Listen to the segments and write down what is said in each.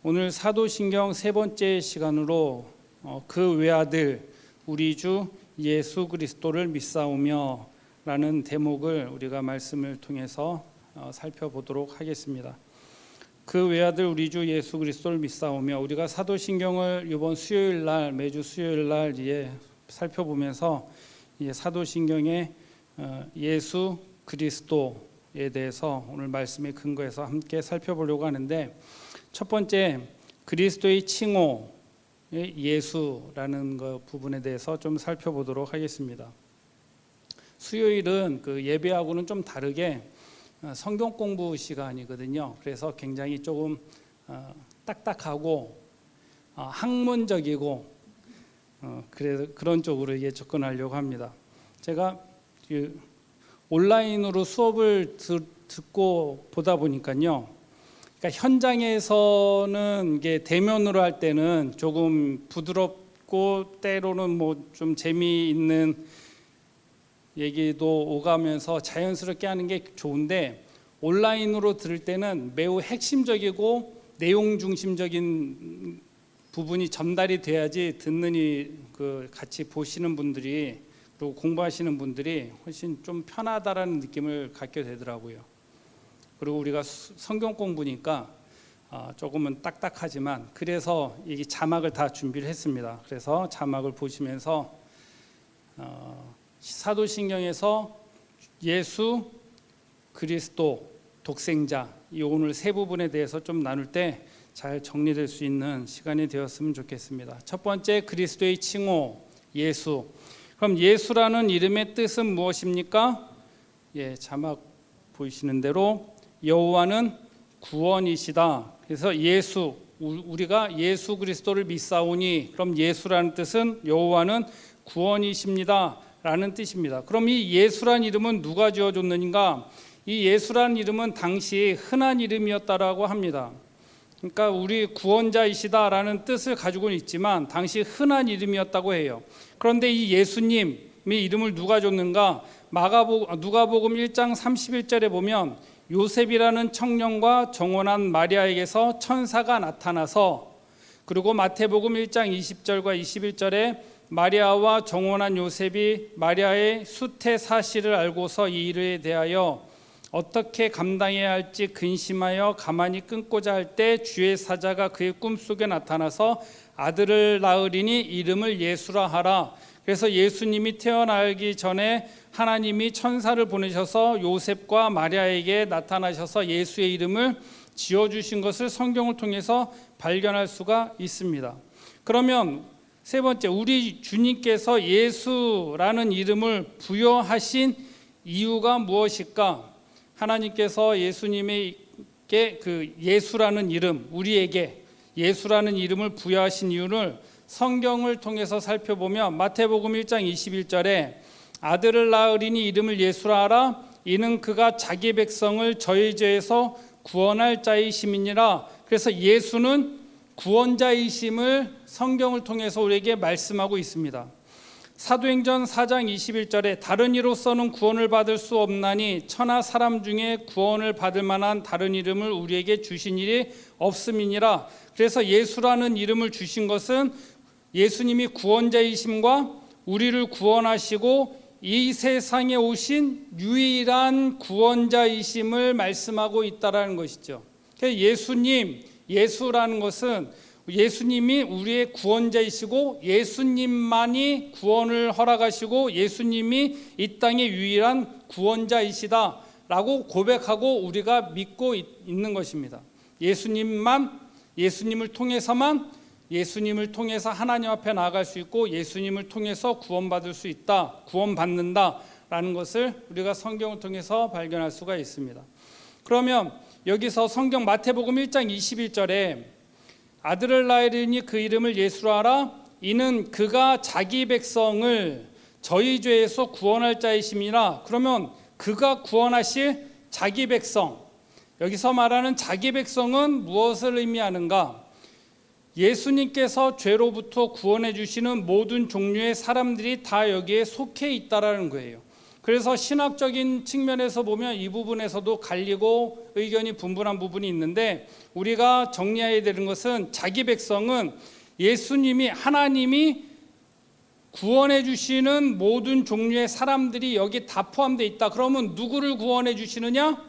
오늘 사도신경 세 번째 시간으로 그 외아들 우리 주 예수 그리스도를 믿사오며 라는 대목을 우리가 말씀을 통해서 살펴보도록 하겠습니다. 그 외아들 우리 주 예수 그리스도를 믿사오며, 우리가 사도신경을 이번 수요일 날, 매주 수요일 날 살펴보면서 사도신경의 예수 그리스도에 대해서 오늘 말씀에 근거해서 함께 살펴보려고 하는데, 첫 번째 그리스도의 칭호 예수라는 부분에 대해서 좀 살펴보도록 하겠습니다. 수요일은 그 예배하고는 좀 다르게 성경 공부 시간이거든요. 그래서 굉장히 조금 딱딱하고 학문적이고 그래서 그런 쪽으로 접근하려고 합니다. 제가 온라인으로 수업을 듣고 보다 보니까요, 그러니까 현장에서는 이게 대면으로 할 때는 조금 부드럽고 때로는 좀 재미있는 얘기도 오가면서 자연스럽게 하는 게 좋은데, 온라인으로 들을 때는 매우 핵심적이고 내용 중심적인 부분이 전달이 돼야지 듣는 같이 보시는 분들이, 그리고 공부하시는 분들이 훨씬 좀 편하다라는 느낌을 갖게 되더라고요. 그리고 우리가 성경 공부니까 조금은 딱딱하지만, 그래서 이 자막을 다 준비를 했습니다. 그래서 자막을 보시면서 사도신경에서 예수 그리스도 독생자, 이 오늘 세 부분에 대해서 좀 나눌 때 잘 정리될 수 있는 시간이 되었으면 좋겠습니다. 첫 번째, 그리스도의 칭호 예수. 그럼 예수라는 이름의 뜻은 무엇입니까? 자막 보이시는 대로 여호와는 구원이시다. 그래서 예수, 우리가 예수 그리스도를 믿사오니, 그럼 예수라는 뜻은 여호와는 구원이십니다 라는 뜻입니다. 그럼 이 예수라는 이름은 누가 지어줬는가? 이 예수라는 이름은 당시 흔한 이름이었다라고 합니다. 그러니까 우리 구원자이시다 라는 뜻을 가지고는 있지만 당시 흔한 이름이었다고 해요. 그런데 이 예수님의 이름을 누가 줬는가? 누가복음 1장 31절에 보면 요셉이라는 청년과 정혼한 마리아에게서 천사가 나타나서, 그리고 마태복음 1장 20절과 21절에 마리아와 정혼한 요셉이 마리아의 수태 사실을 알고서 이 일에 대하여 어떻게 감당해야 할지 근심하여 가만히 끊고자 할 때 주의 사자가 그의 꿈속에 나타나서 아들을 낳으리니 이름을 예수라 하라. 그래서 예수님이 태어나기 전에 하나님이 천사를 보내셔서 요셉과 마리아에게 나타나셔서 예수의 이름을 지어주신 것을 성경을 통해서 발견할 수가 있습니다. 그러면 세 번째, 우리 주님께서 예수라는 이름을 부여하신 이유가 무엇일까? 하나님께서 예수님에게 그 예수라는 이름, 우리에게 예수라는 이름을 부여하신 이유를 성경을 통해서 살펴보면 마태복음 1장 21절에 아들을 낳으리니 이름을 예수라 하라. 이는 그가 자기 백성을 저희 죄에서 구원할 자이심이니라. 그래서 예수는 구원자이심을 성경을 통해서 우리에게 말씀하고 있습니다. 사도행전 4장 21절에 다른 이로서는 구원을 받을 수 없나니 천하 사람 중에 구원을 받을 만한 다른 이름을 우리에게 주신 일이 없음이니라. 그래서 예수라는 이름을 주신 것은 예수님이 구원자이심과 우리를 구원하시고 이 세상에 오신 유일한 구원자이심을 말씀하고 있다라는 것이죠. 예수라는 것은 예수님이 우리의 구원자이시고 예수님만이 구원을 허락하시고 예수님이 이 땅의 유일한 구원자이시다라고 고백하고 우리가 믿고 있는 것입니다. 예수님을 통해서 하나님 앞에 나아갈 수 있고 예수님을 통해서 구원받을 수 있다, 구원받는다라는 것을 우리가 성경을 통해서 발견할 수가 있습니다. 그러면 여기서 성경 마태복음 1장 21절에 아들을 낳으리니 그 이름을 예수라 하라. 이는 그가 자기 백성을 저희 죄에서 구원할 자이심이라. 그러면 그가 구원하실 자기 백성, 여기서 말하는 자기 백성은 무엇을 의미하는가? 예수님께서 죄로부터 구원해 주시는 모든 종류의 사람들이 다 여기에 속해 있다라는 거예요. 그래서 신학적인 측면에서 보면 이 부분에서도 갈리고 의견이 분분한 부분이 있는데, 우리가 정리해야 되는 것은 자기 백성은 예수님이, 하나님이 구원해 주시는 모든 종류의 사람들이 여기 다 포함되어 있다. 그러면 누구를 구원해 주시느냐?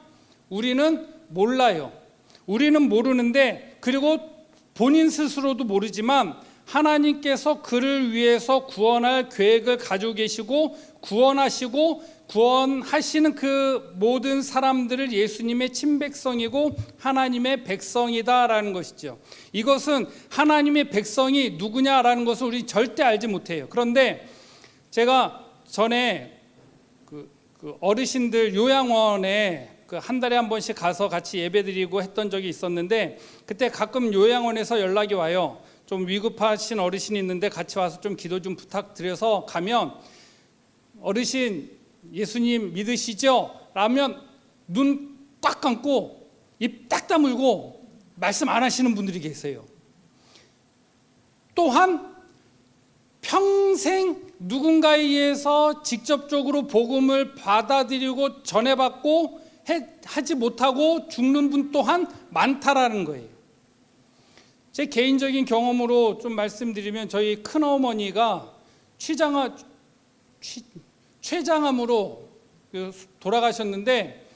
우리는 몰라요. 우리는 모르는데, 그리고 본인 스스로도 모르지만 하나님께서 그를 위해서 구원할 계획을 가지고 계시고 구원하시는 그 모든 사람들을 예수님의 친백성이고 하나님의 백성이다라는 것이죠. 이것은 하나님의 백성이 누구냐라는 것을 우리 절대 알지 못해요. 그런데 제가 전에 그 어르신들 요양원에 한 달에 한 번씩 가서 같이 예배드리고 했던 적이 있었는데, 그때 가끔 요양원에서 연락이 와요. 좀 위급하신 어르신이 있는데 같이 와서 좀 기도 좀 부탁드려서 가면, 어르신 예수님 믿으시죠? 라면 눈 꽉 감고 입 딱 다물고 말씀 안 하시는 분들이 계세요. 또한 평생 누군가에 의해서 직접적으로 복음을 받아들이고 전해받고 하지 못하고 죽는 분 또한 많다라는 거예요. 제 개인적인 경험으로 좀 말씀드리면, 저희 큰어머니가 췌장암으로 돌아가셨는데,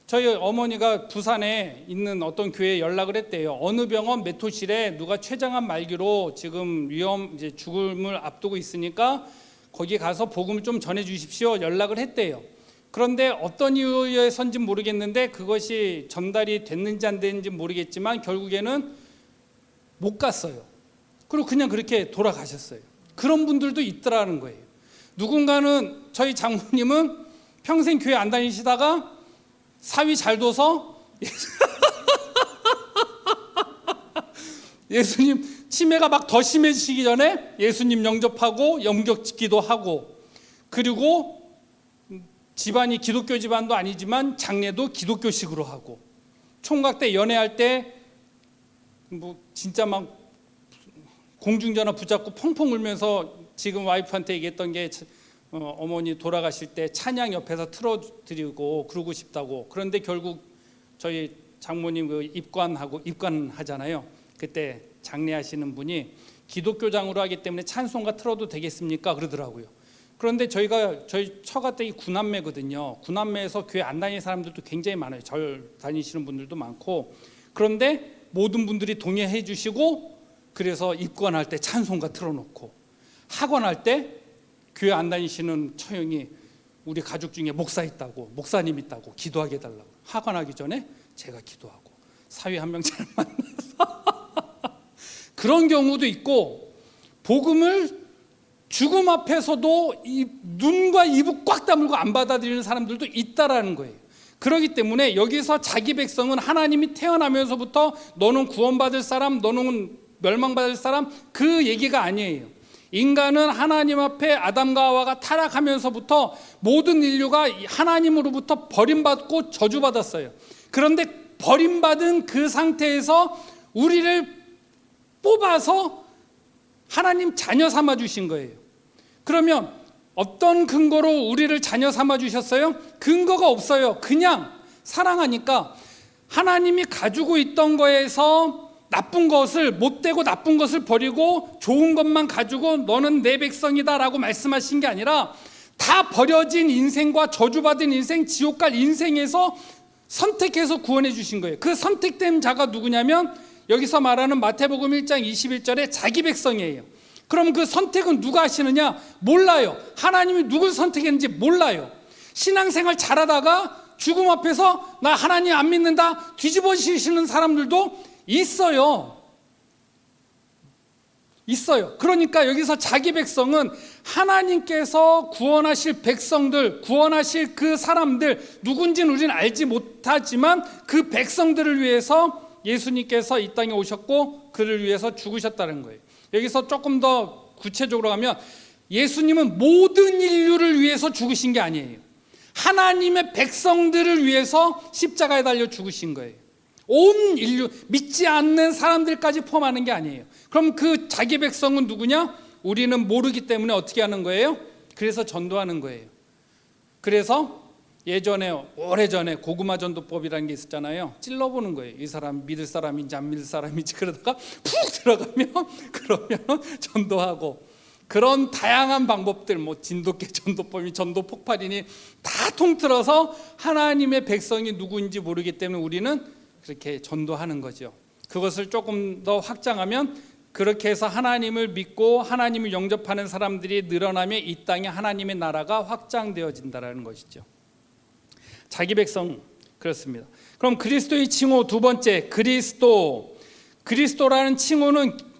저희 어머니가 부산에 있는 어떤 교회에 연락을 했대요. 어느 병원 몇 호실에 누가 췌장암 말기로 지금 이제 죽음을 앞두고 있으니까 거기 가서 복음을 좀 전해 주십시오. 연락을 했대요. 그런데 어떤 이유에서인지 모르겠는데 그것이 전달이 됐는지 안 됐는지 모르겠지만 결국에는 못 갔어요. 그리고 그냥 그렇게 돌아가셨어요. 그런 분들도 있더라는 거예요. 누군가는, 저희 장모님은 평생 교회 안 다니시다가 사위 잘 둬서 예수님 치매가 막 더 심해지기 전에 예수님 영접하고 영접기도 하고, 그리고 집안이 기독교 집안도 아니지만 장례도 기독교식으로 하고, 총각 때 연애할 때 뭐 진짜 막 공중전화 붙잡고 펑펑 울면서 지금 와이프한테 얘기했던 게, 어머니 돌아가실 때 찬양 옆에서 틀어드리고 그러고 싶다고. 그런데 결국 저희 장모님 입관하잖아요. 그때 장례하시는 분이 기독교장으로 하기 때문에 찬송가 틀어도 되겠습니까? 그러더라고요. 그런데 저희 처가댁이 구남매거든요. 구남매에서 교회 안 다니는 사람들도 굉장히 많아요. 절 다니시는 분들도 많고. 그런데 모든 분들이 동의해 주시고, 그래서 입관할 때 찬송가 틀어놓고, 학원할 때 교회 안 다니시는 처형이 우리 가족 중에 목사님 있다고 기도하게 해달라고. 학원하기 전에 제가 기도하고 사위 한 명 잘 만나서 그런 경우도 있고, 복음을 죽음 앞에서도 눈과 입을 꽉 다물고 안 받아들이는 사람들도 있다라는 거예요. 그렇기 때문에 여기서 자기 백성은 하나님이 태어나면서부터 너는 구원받을 사람, 너는 멸망받을 사람, 그 얘기가 아니에요. 인간은 하나님 앞에 아담과 하와가 타락하면서부터 모든 인류가 하나님으로부터 버림받고 저주받았어요. 그런데 버림받은 그 상태에서 우리를 뽑아서 하나님 자녀 삼아 주신 거예요. 그러면 어떤 근거로 우리를 자녀 삼아 주셨어요? 근거가 없어요. 그냥 사랑하니까. 하나님이 가지고 있던 거에서 나쁜 것을, 못되고 나쁜 것을 버리고 좋은 것만 가지고 너는 내 백성이다 라고 말씀하신 게 아니라, 다 버려진 인생과 저주받은 인생, 지옥 갈 인생에서 선택해서 구원해 주신 거예요. 그 선택된 자가 누구냐면 여기서 말하는 마태복음 1장 21절에 자기 백성이에요. 그럼 그 선택은 누가 하시느냐? 몰라요. 하나님이 누굴 선택했는지 몰라요. 신앙생활 잘하다가 죽음 앞에서 나 하나님 안 믿는다 뒤집어지시는 사람들도 있어요. 그러니까 여기서 자기 백성은 하나님께서 구원하실 백성들, 구원하실 그 사람들, 누군지는 우리는 알지 못하지만 그 백성들을 위해서 예수님께서 이 땅에 오셨고 그를 위해서 죽으셨다는 거예요. 여기서 조금 더 구체적으로 가면 예수님은 모든 인류를 위해서 죽으신 게 아니에요. 하나님의 백성들을 위해서 십자가에 달려 죽으신 거예요. 온 인류, 믿지 않는 사람들까지 포함하는 게 아니에요. 그럼 그 자기 백성은 누구냐? 우리는 모르기 때문에 어떻게 하는 거예요? 그래서 전도하는 거예요. 그래서 예전에 오래전에 고구마 전도법이라는 게 있었잖아요. 찔러보는 거예요. 이 사람 믿을 사람인지 안 믿을 사람인지. 그러다가 푹 들어가면 그러면 전도하고, 그런 다양한 방법들, 뭐 진돗개 전도법이 전도 폭발이니 다 통틀어서 하나님의 백성이 누구인지 모르기 때문에 우리는 그렇게 전도하는 거죠. 그것을 조금 더 확장하면 그렇게 해서 하나님을 믿고 하나님을 영접하는 사람들이 늘어나면 이 땅에 하나님의 나라가 확장되어진다는 것이죠. 자기 백성, 그렇습니다. 그럼 그리스도의 칭호 두 번째, 그리스도라는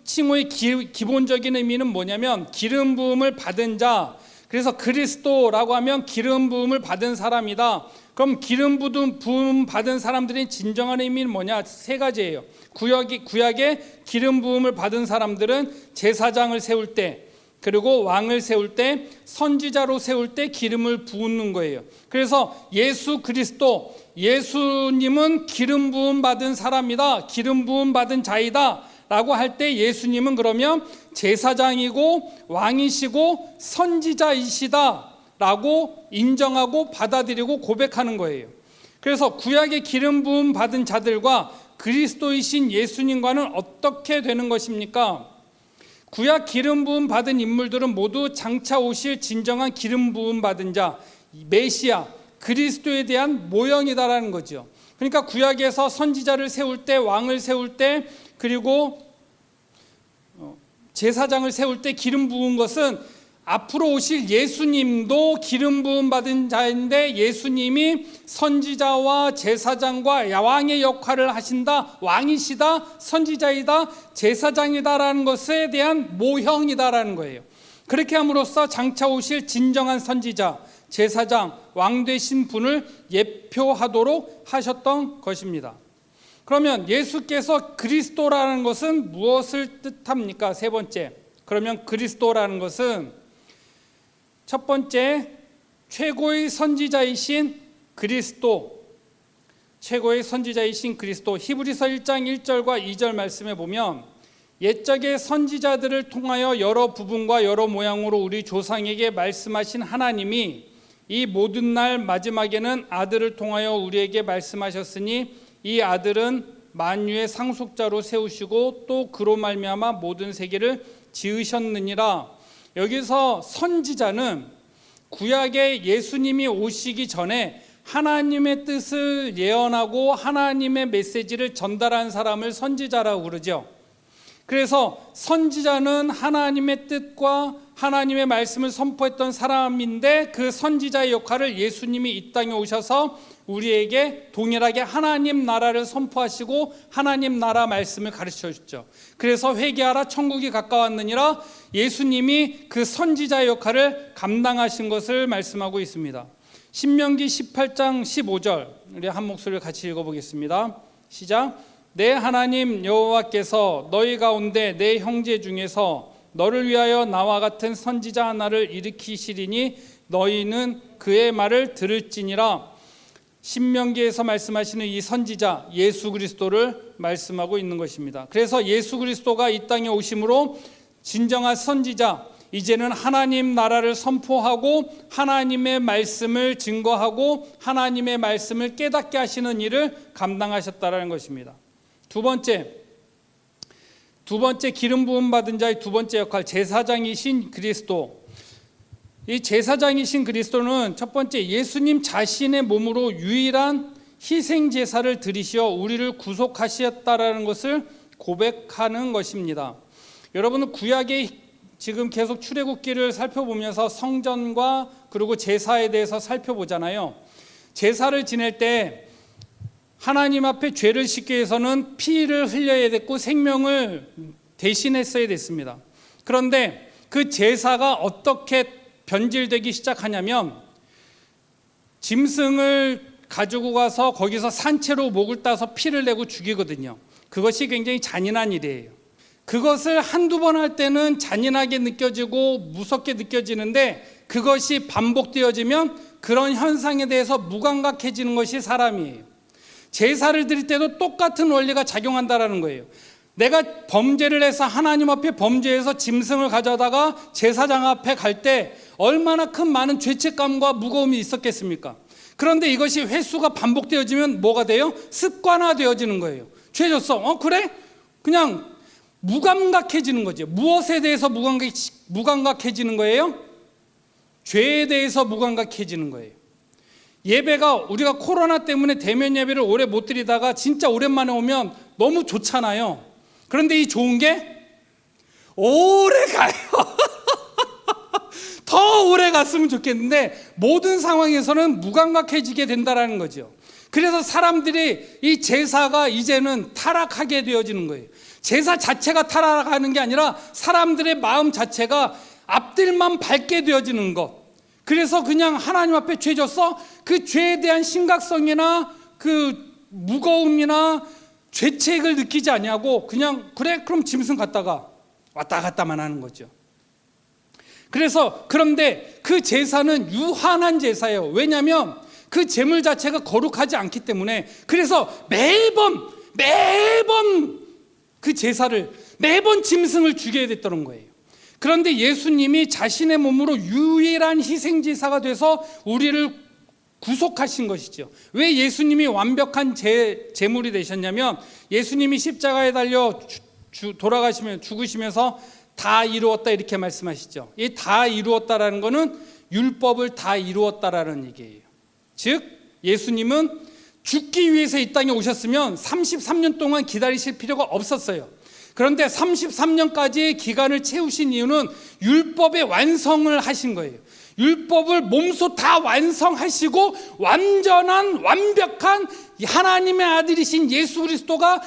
칭호의 기본적인 의미는 뭐냐면 기름 부음을 받은 자. 그래서 그리스도라고 하면 기름 부음을 받은 사람이다. 그럼 기름 부음 받은 사람들의 진정한 의미는 뭐냐? 세 가지예요. 구약의 기름 부음을 받은 사람들은 제사장을 세울 때, 그리고 왕을 세울 때, 선지자로 세울 때 기름을 부은 거예요. 그래서 예수 그리스도, 예수님은 기름 부음 받은 사람이다, 기름 부음 받은 자이다 라고 할 때 예수님은 그러면 제사장이고 왕이시고 선지자이시다 라고 인정하고 받아들이고 고백하는 거예요. 그래서 구약의 기름 부음 받은 자들과 그리스도이신 예수님과는 어떻게 되는 것입니까? 구약 기름 부음 받은 인물들은 모두 장차 오실 진정한 기름 부음 받은 자, 메시아, 그리스도에 대한 모형이다라는 거죠. 그러니까 구약에서 선지자를 세울 때, 왕을 세울 때, 그리고 제사장을 세울 때 기름 부은 것은 앞으로 오실 예수님도 기름 부음 받은 자인데, 예수님이 선지자와 제사장과 왕의 역할을 하신다, 왕이시다, 선지자이다, 제사장이다라는 것에 대한 모형이다라는 거예요. 그렇게 함으로써 장차 오실 진정한 선지자, 제사장, 왕 되신 분을 예표하도록 하셨던 것입니다. 그러면 예수께서 그리스도라는 것은 무엇을 뜻합니까? 세 번째, 그러면 그리스도라는 것은 첫 번째, 최고의 선지자이신 그리스도, 최고의 선지자이신 그리스도. 히브리서 1장 1절과 2절 말씀에 보면 옛적의 선지자들을 통하여 여러 부분과 여러 모양으로 우리 조상에게 말씀하신 하나님이 이 모든 날 마지막에는 아들을 통하여 우리에게 말씀하셨으니 이 아들은 만유의 상속자로 세우시고 또 그로 말미암아 모든 세계를 지으셨느니라. 여기서 선지자는 구약에 예수님이 오시기 전에 하나님의 뜻을 예언하고 하나님의 메시지를 전달한 사람을 선지자라고 그러죠. 그래서 선지자는 하나님의 뜻과 하나님의 말씀을 선포했던 사람인데, 그 선지자의 역할을 예수님이 이 땅에 오셔서 우리에게 동일하게 하나님 나라를 선포하시고 하나님 나라 말씀을 가르쳐 주셨죠. 그래서 회개하라 천국이 가까웠느니라, 예수님이 그 선지자의 역할을 감당하신 것을 말씀하고 있습니다. 신명기 18장 15절 우리 한 목소리를 같이 읽어보겠습니다. 시작. 내 하나님 여호와께서 너희 가운데 내 형제 중에서 너를 위하여 나와 같은 선지자 하나를 일으키시리니 너희는 그의 말을 들을지니라. 신명기에서 말씀하시는 이 선지자 예수 그리스도를 말씀하고 있는 것입니다. 그래서 예수 그리스도가 이 땅에 오심으로 진정한 선지자, 이제는 하나님 나라를 선포하고 하나님의 말씀을 증거하고 하나님의 말씀을 깨닫게 하시는 일을 감당하셨다는 것입니다. 두 번째 기름 부음 받은 자의 두 번째 역할, 제사장이신 그리스도. 이 제사장이신 그리스도는 첫 번째, 예수님 자신의 몸으로 유일한 희생 제사를 드리시어 우리를 구속하셨다라는 것을 고백하는 것입니다. 여러분은 구약의 지금 계속 출애굽기를 살펴보면서 성전과 그리고 제사에 대해서 살펴보잖아요. 제사를 지낼 때 하나님 앞에 죄를 씻기 위해서는 피를 흘려야 됐고 생명을 대신했어야 됐습니다. 그런데 그 제사가 어떻게 변질되기 시작하냐면, 짐승을 가지고 가서 거기서 산채로 목을 따서 피를 내고 죽이거든요. 그것이 굉장히 잔인한 일이에요. 그것을 한두 번 할 때는 잔인하게 느껴지고 무섭게 느껴지는데, 그것이 반복되어지면 그런 현상에 대해서 무감각해지는 것이 사람이에요. 제사를 드릴 때도 똑같은 원리가 작용한다라는 거예요. 내가 범죄를 해서 하나님 앞에 범죄해서 짐승을 가져다가 제사장 앞에 갈 때 얼마나 큰 많은 죄책감과 무거움이 있었겠습니까? 그런데 이것이 횟수가 반복되어지면 뭐가 돼요? 습관화되어지는 거예요. 죄 졌어. 그래? 그냥 무감각해지는 거죠. 무엇에 대해서 무감각해지는 거예요? 죄에 대해서 무감각해지는 거예요. 예배가 우리가 코로나 때문에 대면 예배를 오래 못 드리다가 진짜 오랜만에 오면 너무 좋잖아요. 그런데 이 좋은 게 오래 가요. 더 오래 갔으면 좋겠는데 모든 상황에서는 무감각해지게 된다는 거죠. 그래서 사람들이 이 제사가 이제는 타락하게 되어지는 거예요. 제사 자체가 타락하는 게 아니라 사람들의 마음 자체가 앞들만 밟게 되어지는 것. 그래서 그냥 하나님 앞에 죄 졌어? 그 죄에 대한 심각성이나 그 무거움이나 죄책을 느끼지 아니하고 그냥 그래? 그럼 짐승 갖다가 왔다 갔다만 하는 거죠. 그래서 그런데 그 제사는 유한한 제사예요. 왜냐하면 그 제물 자체가 거룩하지 않기 때문에. 그래서 매번 그 제사를 매번 짐승을 죽여야 됐다는 거예요. 그런데 예수님이 자신의 몸으로 유일한 희생제사가 돼서 우리를 구속하신 것이죠. 왜 예수님이 완벽한 제물이 되셨냐면 예수님이 십자가에 달려 돌아가시면 죽으시면서 다 이루었다 이렇게 말씀하시죠. 이 다 이루었다라는 것은 율법을 다 이루었다라는 얘기예요. 즉 예수님은 죽기 위해서 이 땅에 오셨으면 33년 동안 기다리실 필요가 없었어요. 그런데 33년까지의 기간을 채우신 이유는 율법의 완성을 하신 거예요. 율법을 몸소 다 완성하시고 완벽한 하나님의 아들이신 예수 그리스도가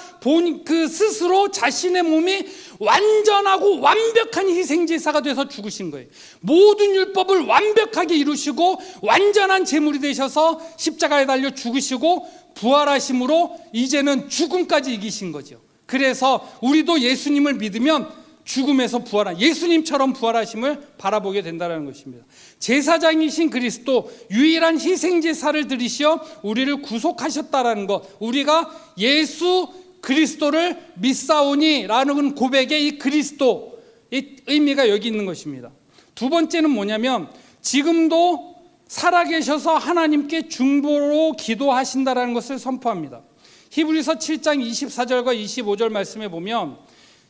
그 스스로 자신의 몸이 완전하고 완벽한 희생제사가 돼서 죽으신 거예요. 모든 율법을 완벽하게 이루시고 완전한 제물이 되셔서 십자가에 달려 죽으시고 부활하심으로 이제는 죽음까지 이기신 거죠. 그래서 우리도 예수님을 믿으면 죽음에서 부활한 예수님처럼 부활하심을 바라보게 된다는 것입니다. 제사장이신 그리스도 유일한 희생제사를 드리시어 우리를 구속하셨다라는 것, 우리가 예수 그리스도를 믿사오니라는 고백의 이 그리스도의 의미가 여기 있는 것입니다. 두 번째는 뭐냐면 지금도 살아계셔서 하나님께 중보로 기도하신다라는 것을 선포합니다. 히브리서 7장 24절과 25절 말씀에 보면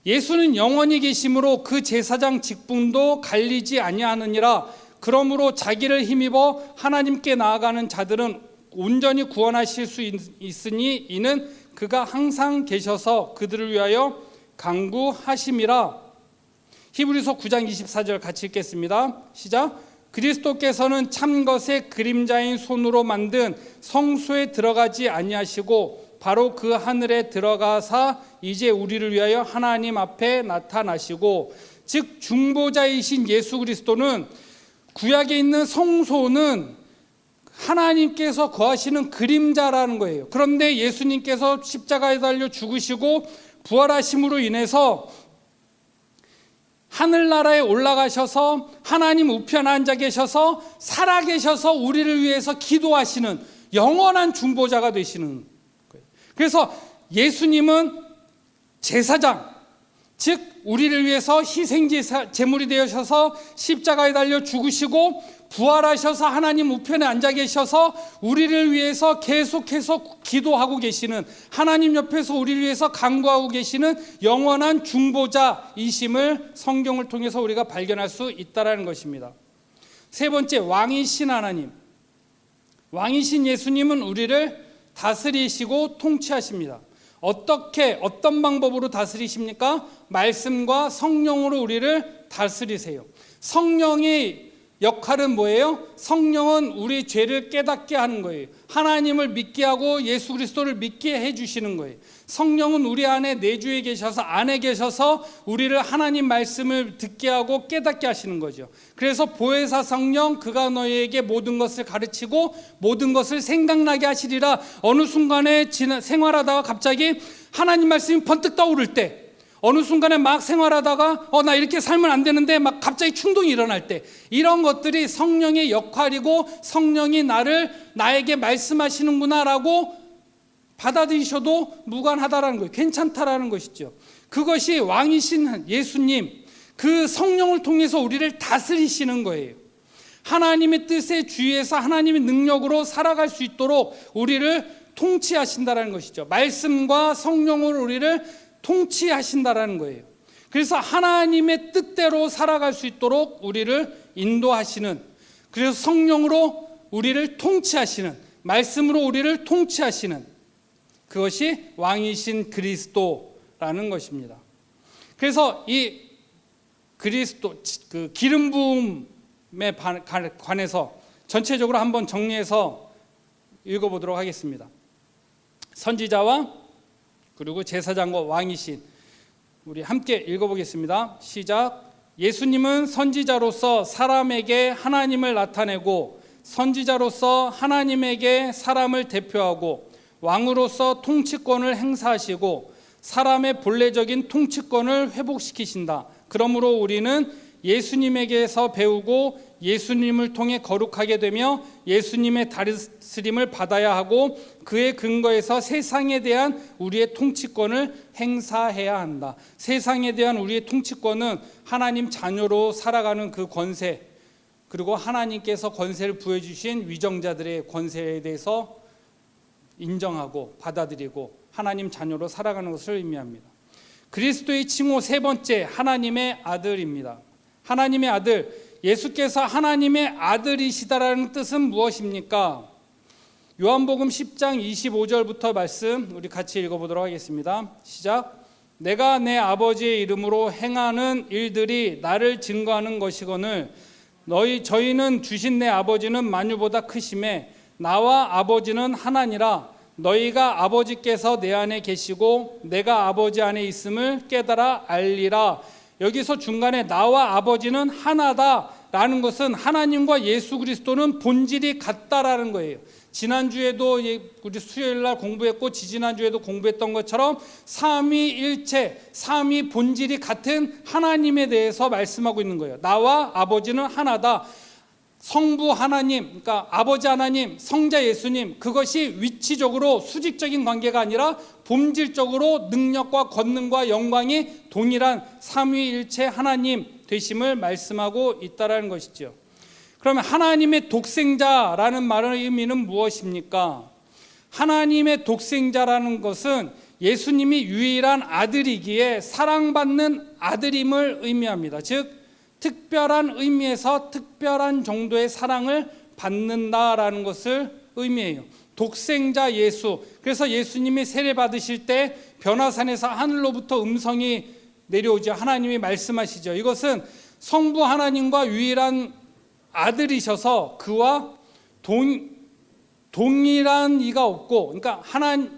예수는 영원히 계심으로 그 제사장 직분도 갈리지 아니하느니라. 그러므로 자기를 힘입어 하나님께 나아가는 자들은 온전히 구원하실 수 있으니 이는 그가 항상 계셔서 그들을 위하여 간구하심이라. 히브리서 9장 24절 같이 읽겠습니다. 시작. 그리스도께서는 참것의 그림자인 손으로 만든 성소에 들어가지 아니하시고 바로 그 하늘에 들어가사 이제 우리를 위하여 하나님 앞에 나타나시고, 즉 중보자이신 예수 그리스도는 구약에 있는 성소는 하나님께서 거하시는 그림자라는 거예요. 그런데 예수님께서 십자가에 달려 죽으시고 부활하심으로 인해서 하늘나라에 올라가셔서 하나님 우편에 앉아 계셔서 살아계셔서 우리를 위해서 기도하시는 영원한 중보자가 되시는 거예요. 그래서 예수님은 제사장, 즉 우리를 위해서 희생제사 제물이 되셔서 십자가에 달려 죽으시고 부활하셔서 하나님 우편에 앉아 계셔서 우리를 위해서 계속해서 기도하고 계시는, 하나님 옆에서 우리를 위해서 간구하고 계시는 영원한 중보자이심을 성경을 통해서 우리가 발견할 수 있다는 것입니다. 세 번째, 왕이신 하나님, 왕이신 예수님은 우리를 다스리시고 통치하십니다. 어떤 방법으로 다스리십니까? 말씀과 성령으로 우리를 다스리세요. 성령의 역할은 뭐예요? 성령은 우리 죄를 깨닫게 하는 거예요. 하나님을 믿게 하고 예수 그리스도를 믿게 해주시는 거예요. 성령은 우리 안에 내주에 계셔서 안에 계셔서 우리를 하나님 말씀을 듣게 하고 깨닫게 하시는 거죠. 그래서 보혜사 성령, 그가 너희에게 모든 것을 가르치고 모든 것을 생각나게 하시리라. 어느 순간에 생활하다가 갑자기 하나님 말씀이 번뜩 떠오를 때, 어느 순간에 막 생활하다가 나 이렇게 살면 안 되는데 막 갑자기 충동이 일어날 때, 이런 것들이 성령의 역할이고 성령이 나에게 말씀하시는구나라고 받아들이셔도 무관하다라는 거예요. 괜찮다라는 것이죠. 그것이 왕이신 예수님, 그 성령을 통해서 우리를 다스리시는 거예요. 하나님의 뜻에 주의해서 하나님의 능력으로 살아갈 수 있도록 우리를 통치하신다라는 것이죠. 말씀과 성령으로 우리를 통치하신다라는 거예요. 그래서 하나님의 뜻대로 살아갈 수 있도록 우리를 인도하시는, 그래서 성령으로 우리를 통치하시는, 말씀으로 우리를 통치하시는, 그것이 왕이신 그리스도라는 것입니다. 그래서 이 그리스도, 그 기름 부음에 관해서 전체적으로 한번 정리해서 읽어보도록 하겠습니다. 선지자와 그리고 제사장과 왕이신, 우리 함께 읽어보겠습니다. 시작. 예수님은 선지자로서 사람에게 하나님을 나타내고, 선지자로서 하나님에게 사람을 대표하고, 왕으로서 통치권을 행사하시고 사람의 본래적인 통치권을 회복시키신다. 그러므로 우리는 예수님에게서 배우고 예수님을 통해 거룩하게 되며 예수님의 다스림을 받아야 하고 그의 근거에서 세상에 대한 우리의 통치권을 행사해야 한다. 세상에 대한 우리의 통치권은 하나님 자녀로 살아가는 그 권세, 그리고 하나님께서 권세를 부여주신 위정자들의 권세에 대해서 인정하고 받아들이고 하나님 자녀로 살아가는 것을 의미합니다. 그리스도의 칭호 세 번째, 하나님의 아들입니다. 하나님의 아들, 예수께서 하나님의 아들이시다라는 뜻은 무엇입니까? 요한복음 10장 25절부터 말씀 우리 같이 읽어보도록 하겠습니다. 시작. 내가 내 아버지의 이름으로 행하는 일들이 나를 증거하는 것이거늘 저희는 주신 내 아버지는 만유보다 크심에 나와 아버지는 하나니라. 너희가 아버지께서 내 안에 계시고 내가 아버지 안에 있음을 깨달아 알리라. 여기서 중간에 나와 아버지는 하나다라는 것은 하나님과 예수 그리스도는 본질이 같다라는 거예요. 지난주에도 우리 수요일날 공부했고 지지난주에도 공부했던 것처럼 삼위일체, 삼위 본질이 같은 하나님에 대해서 말씀하고 있는 거예요. 나와 아버지는 하나다. 성부 하나님, 그러니까 아버지 하나님, 성자 예수님, 그것이 위치적으로 수직적인 관계가 아니라 본질적으로 능력과 권능과 영광이 동일한 삼위일체 하나님 되심을 말씀하고 있다라는 것이죠. 그러면 하나님의 독생자라는 말의 의미는 무엇입니까? 하나님의 독생자라는 것은 예수님이 유일한 아들이기에 사랑받는 아들임을 의미합니다. 즉 특별한 의미에서 특별한 정도의 사랑을 받는다라는 것을 의미해요. 독생자 예수. 그래서 예수님이 세례 받으실 때 변화산에서 하늘로부터 음성이 내려오죠. 하나님이 말씀하시죠. 이것은 성부 하나님과 유일한 아들이셔서 그와 동일한 이가 없고, 그러니까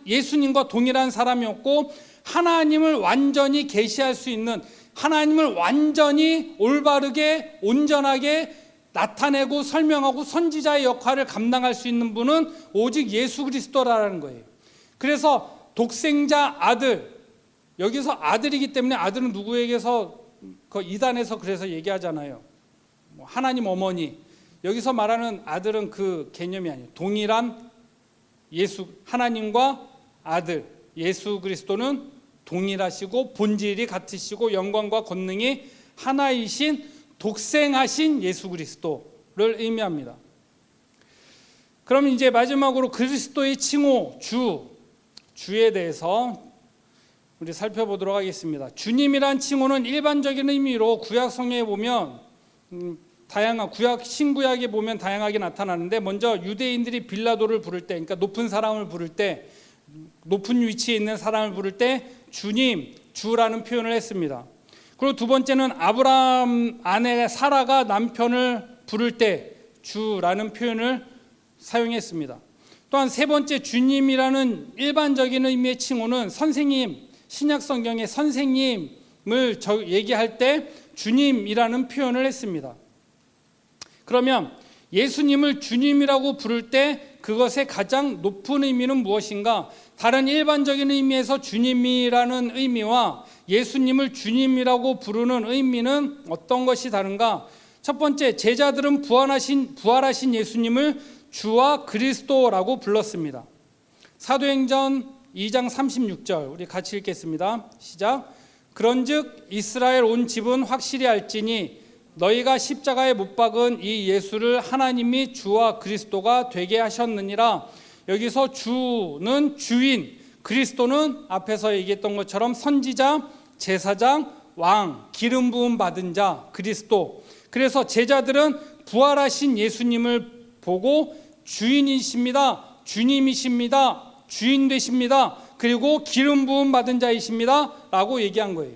예수님과 동일한 사람이 없고 하나님을 완전히 계시할 수 있는, 하나님을 완전히 올바르게 온전하게 나타내고 설명하고 선지자의 역할을 감당할 수 있는 분은 오직 예수 그리스도라는 거예요. 그래서 독생자 아들, 여기서 아들이기 때문에 아들은 누구에게서 그 이단에서 그래서 얘기하잖아요. 하나님 어머니. 여기서 말하는 아들은 그 개념이 아니에요. 동일한 예수, 하나님과 아들 예수 그리스도는 동일하시고 본질이 같으시고 영광과 권능이 하나이신 독생하신 예수 그리스도를 의미합니다. 그럼 이제 마지막으로 그리스도의 칭호 주에 대해서 우리 살펴보도록 하겠습니다. 주님이란 칭호는 일반적인 의미로 구약 성경에 보면 다양한 신구약에 보면 다양하게 나타나는데, 먼저 유대인들이 빌라도를 부를 때, 그러니까 높은 사람을 부를 때, 높은 위치에 있는 사람을 부를 때 주님, 주라는 표현을 했습니다. 그리고 두 번째는 아브라함 아내 사라가 남편을 부를 때 주라는 표현을 사용했습니다. 또한 세 번째 주님이라는 일반적인 의미의 칭호는 선생님, 신약 성경의 선생님을 얘기할 때 주님이라는 표현을 했습니다. 그러면 예수님을 주님이라고 부를 때 그것의 가장 높은 의미는 무엇인가? 다른 일반적인 의미에서 주님이라는 의미와 예수님을 주님이라고 부르는 의미는 어떤 것이 다른가? 첫 번째, 제자들은 부활하신 예수님을 주와 그리스도라고 불렀습니다. 사도행전 2장 36절 우리 같이 읽겠습니다. 시작. 그런즉 이스라엘 온 집은 확실히 알지니 너희가 십자가에 못 박은 이 예수를 하나님이 주와 그리스도가 되게 하셨느니라. 여기서 주는 주인, 그리스도는 앞에서 얘기했던 것처럼 선지자, 제사장, 왕, 기름 부음 받은 자, 그리스도. 그래서 제자들은 부활하신 예수님을 보고 주인이십니다, 주님이십니다, 주인 되십니다, 그리고 기름 부음 받은 자이십니다 라고 얘기한 거예요.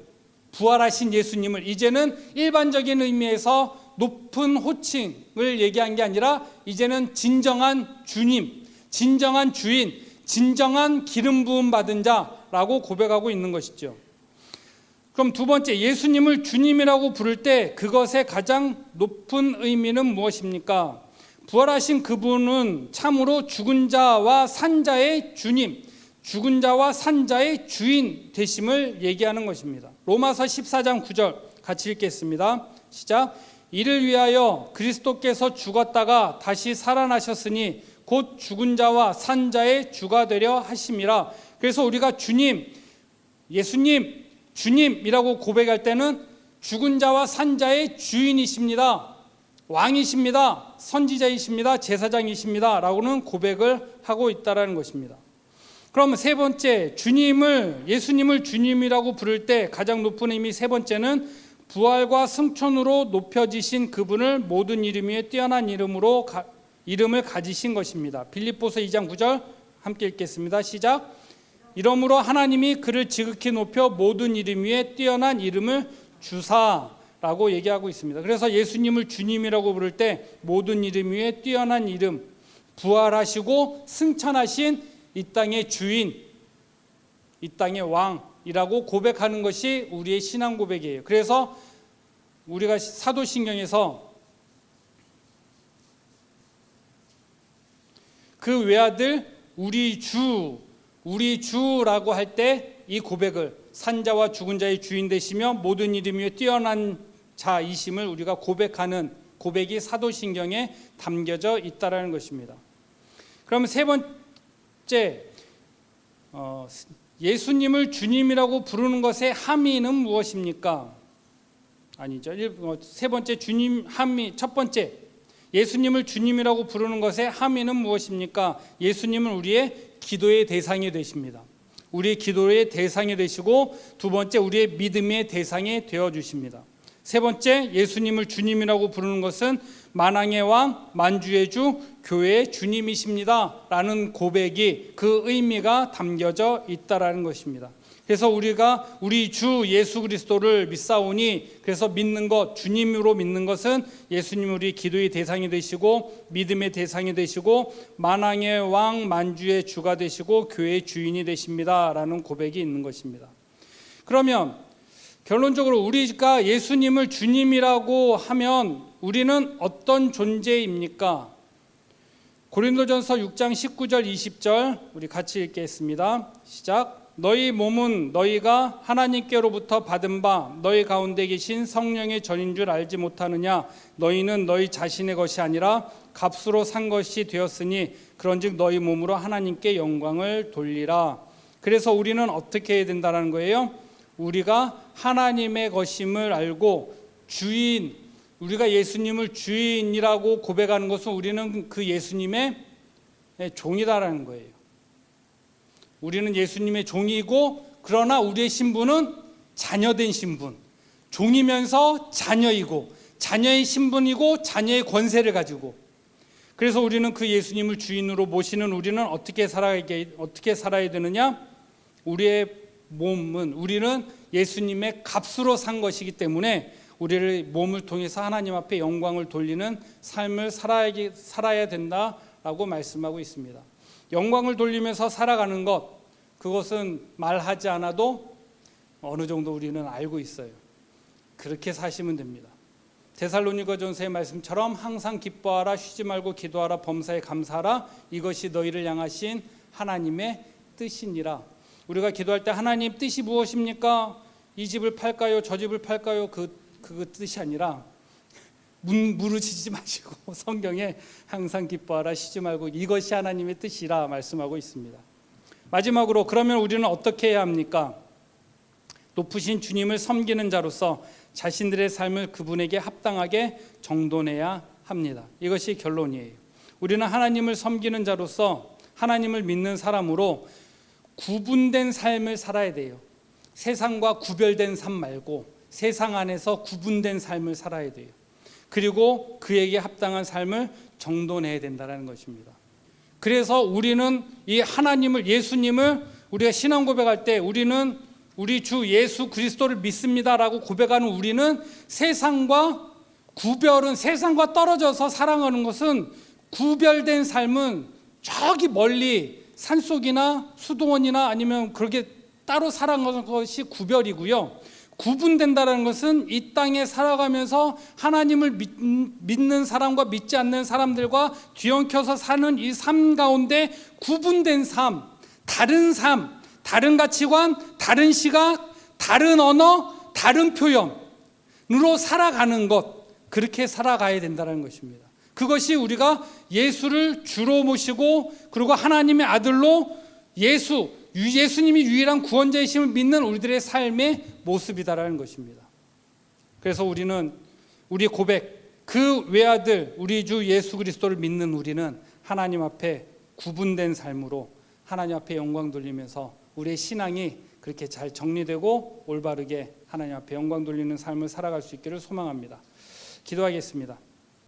부활하신 예수님을 이제는 일반적인 의미에서 높은 호칭을 얘기한 게 아니라 이제는 진정한 주님, 진정한 주인, 진정한 기름 부음 받은 자라고 고백하고 있는 것이죠. 그럼 두 번째, 예수님을 주님이라고 부를 때 그것의 가장 높은 의미는 무엇입니까? 부활하신 그분은 참으로 죽은 자와 산 자의 주님, 죽은 자와 산 자의 주인 되심을 얘기하는 것입니다. 로마서 14장 9절 같이 읽겠습니다. 시작. 이를 위하여 그리스도께서 죽었다가 다시 살아나셨으니 곧 죽은 자와 산 자의 주가 되려 하심이라. 그래서 우리가 주님, 예수님, 주님이라고 고백할 때는 죽은 자와 산 자의 주인이십니다, 왕이십니다, 선지자이십니다, 제사장이십니다 라고는 고백을 하고 있다는 것입니다. 그럼 세 번째, 예수님을 주님이라고 부를 때 가장 높은 의미 세 번째는 부활과 승천으로 높여지신 그분을 모든 이름 위에 뛰어난 이름을 가지신 것입니다. 빌립보서 2장 9절 함께 읽겠습니다. 시작. 이러므로 하나님이 그를 지극히 높여 모든 이름 위에 뛰어난 이름을 주사라고 얘기하고 있습니다. 그래서 예수님을 주님이라고 부를 때 모든 이름 위에 뛰어난 이름, 부활하시고 승천하신 이 땅의 주인, 이 땅의 왕이라고 고백하는 것이 우리의 신앙 고백이에요. 그래서 우리가 사도신경에서 그 외아들 우리 주라고 할 때 이 고백을 산자와 죽은 자의 주인 되시며 모든 이름 위에 뛰어난 자이심을 우리가 고백하는 고백이 사도신경에 담겨져 있다라는 것입니다. 그러면 세 번째, 예수님을 주님이라고 부르는 것의 함의는 무엇입니까? 아니죠. 세 번째, 첫 번째, 예수님을 주님이라고 부르는 것의 함의는 무엇입니까? 예수님은 우리의 기도의 대상이 되십니다. 우리의 기도의 대상이 되시고, 두 번째, 우리의 믿음의 대상이 되어주십니다. 세 번째, 예수님을 주님이라고 부르는 것은 만왕의 왕, 만주의 주, 교회의 주님이십니다 라는 고백이, 그 의미가 담겨져 있다라는 것입니다. 그래서 우리가 우리 주 예수 그리스도를 믿사오니, 그래서 믿는 것, 주님으로 믿는 것은 예수님 우리 기도의 대상이 되시고 믿음의 대상이 되시고 만왕의 왕, 만주의 주가 되시고 교회의 주인이 되십니다 라는 고백이 있는 것입니다. 그러면 결론적으로 우리가 예수님을 주님이라고 하면 우리는 어떤 존재입니까? 고린도전서 6장 19절 20절 우리 같이 읽겠습니다. 시작. 너희 몸은 너희가 하나님께로부터 받은 바 너희 가운데 계신 성령의 전인 줄 알지 못하느냐? 너희는 너희 자신의 것이 아니라 값으로 산 것이 되었으니 그런즉 너희 몸으로 하나님께 영광을 돌리라. 그래서 우리는 어떻게 해야 된다는 거예요? 우리가 하나님의 것임을 알고 주인, 우리가 예수님을 주인이라고 고백하는 것은 우리는 그 예수님의 종이다라는 거예요. 우리는 예수님의 종이고, 그러나 우리의 신분은 자녀된 신분, 종이면서 자녀이고, 자녀의 신분이고 자녀의 권세를 가지고, 그래서 우리는 그 예수님을 주인으로 모시는 우리는 어떻게 살아야 되느냐? 우리의 몸은, 우리는 예수님의 값으로 산 것이기 때문에 우리를 몸을 통해서 하나님 앞에 영광을 돌리는 삶을 살아야 된다라고 말씀하고 있습니다. 영광을 돌리면서 살아가는 것, 그것은 말하지 않아도 어느 정도 우리는 알고 있어요. 그렇게 사시면 됩니다. 데살로니가전서의 말씀처럼 항상 기뻐하라, 쉬지 말고 기도하라, 범사에 감사하라, 이것이 너희를 향하신 하나님의 뜻이니라. 우리가 기도할 때 하나님 뜻이 무엇입니까? 이 집을 팔까요? 저 집을 팔까요? 그 뜻이 아니라 무르치지 마시고 성경에 항상 기뻐하라, 쉬지 말고 이것이 하나님의 뜻이라 말씀하고 있습니다. 마지막으로, 그러면 우리는 어떻게 해야 합니까? 높으신 주님을 섬기는 자로서 자신들의 삶을 그분에게 합당하게 정돈해야 합니다. 이것이 결론이에요. 우리는 하나님을 섬기는 자로서 하나님을 믿는 사람으로 구분된 삶을 살아야 돼요. 세상과 구별된 삶 말고 세상 안에서 구분된 삶을 살아야 돼요. 그리고 그에게 합당한 삶을 정돈해야 된다는 것입니다. 그래서 우리는 이 하나님을, 예수님을 우리가 신앙 고백할 때 우리는 우리 주 예수 그리스도를 믿습니다라고 고백하는 우리는 세상과 떨어져서 살아가는 것은, 구별된 삶은 저기 멀리 산속이나 수도원이나 아니면 그렇게 따로 살아가는 것이 구별이고요. 구분된다는 것은 이 땅에 살아가면서 하나님을 믿는 사람과 믿지 않는 사람들과 뒤엉켜서 사는 이 삶 가운데 구분된 삶, 다른 가치관, 다른 시각, 다른 언어, 다른 표현으로 살아가는 것, 그렇게 살아가야 된다는 것입니다. 그것이 우리가 예수를 주로 모시고 그리고 하나님의 아들로 예수님이 유일한 구원자이심을 믿는 우리들의 삶의 모습이다라는 것입니다. 그래서 우리는 우리 고백, 그 외아들 우리 주 예수 그리스도를 믿는 우리는 하나님 앞에 구분된 삶으로 하나님 앞에 영광 돌리면서 우리의 신앙이 그렇게 잘 정리되고 올바르게 하나님 앞에 영광 돌리는 삶을 살아갈 수 있기를 소망합니다. 기도하겠습니다.